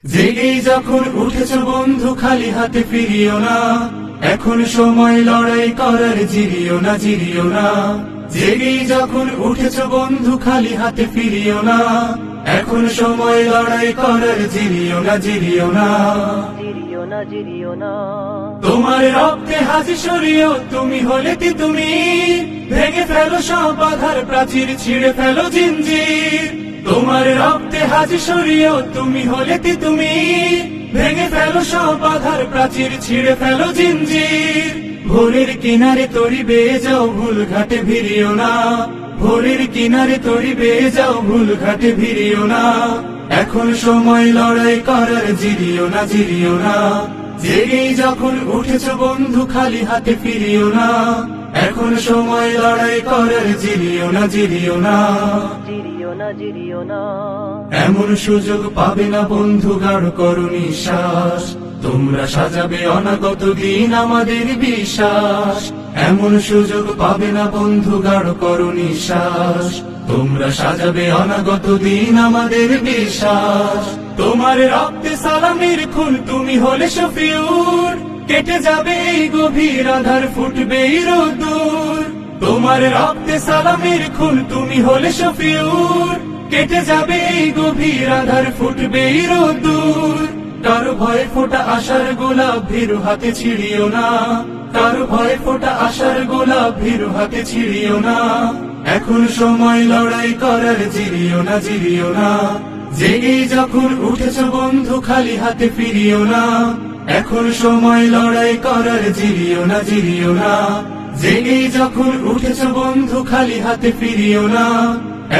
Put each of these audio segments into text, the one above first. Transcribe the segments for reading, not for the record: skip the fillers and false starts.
জেগেই যখন উঠেছ বন্ধু খালি হাতে ফিরিও না, এখন সময় লড়াই করার, জিরিও না জিরিও না। জেগেই যখন উঠেছ বন্ধু খালি হাতে ফিরিও না, এখন সময় লড়াই করার, জিরিও না জিরিও না। তোমার রক্তে হাজি সরিও, তুমি হলে তুমি ভেঙে ফেলো সব বাধার প্রাচীর, ছিঁড়ে ফেলো জিঞ্জির। তোমার রক্তে হাজি সরিও, তুমি হলে তুমি ভেঙে ফেলো সব বাধার প্রাচীর, ছিঁড়ে ফেলো জিঞ্জির। ভোরের কিনারে তরি বেয়ে যাও, ভুল ঘাটে ভিড়িও না। ভোরের কিনারে তরি বেয়ে যাও, ভুল ঘাটে ভিড়িও না। এখন সময় লড়াই করার, জিরিও না জিরিও না। জেগেই যখন উঠেছ বন্ধু খালি হাতে ফিরিও না, এখন সময় লড়াই করার, জিরিও না জিরিও না। এমন সুযোগ পাবে না বন্ধু, গাঢ় করো নিঃশ্বাস। তোমরা সাজাবে অনাগত দিন আমাদের বিশ্বাস। এমন সুযোগ পাবে না বন্ধু, গাঢ় করো নিঃশ্বাস। তোমরা সাজাবে অনাগত দিন আমাদের বিশ্বাস। তোমার রক্তে সালামের খুন, তুমি হলে শফিউর। কেটে যাবে এই গভীর আধার, ফুটবে এই রোদ্দুর। তোমার রক্তে সালামের খুন, তুমি হলে শফিউর। কেটে যাবে এই গভীর আধার, ফুটবে এই রোদ্দুর। কারো ভয়ে ফোটা আশার গোলাপ, ভীরু হাতে ছিড়িও না। কারো ভয়ে ফোটা আশার গোলাপ, ভীরু হাতে ছিড়িও না। এখন সময় লড়াই করার, জিরিও না জিরিও না। জেগেই যখন উঠেছ বন্ধু খালি হাতে ফিরিও না, এখন সময় লড়াই করার, জিরিও না জিরিও না। জেগেই যখন উঠেছ বন্ধু খালি হাতে ফিরিও না,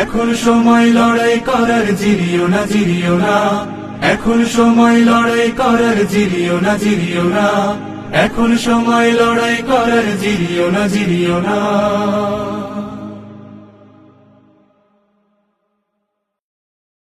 এখন সময় লড়াই করার, জিরিও না জিরিও না। এখন সময় লড়াই করার, জিরিও না জিরিও না। এখন সময় লড়াই করার, জিরিও না জিরিও না।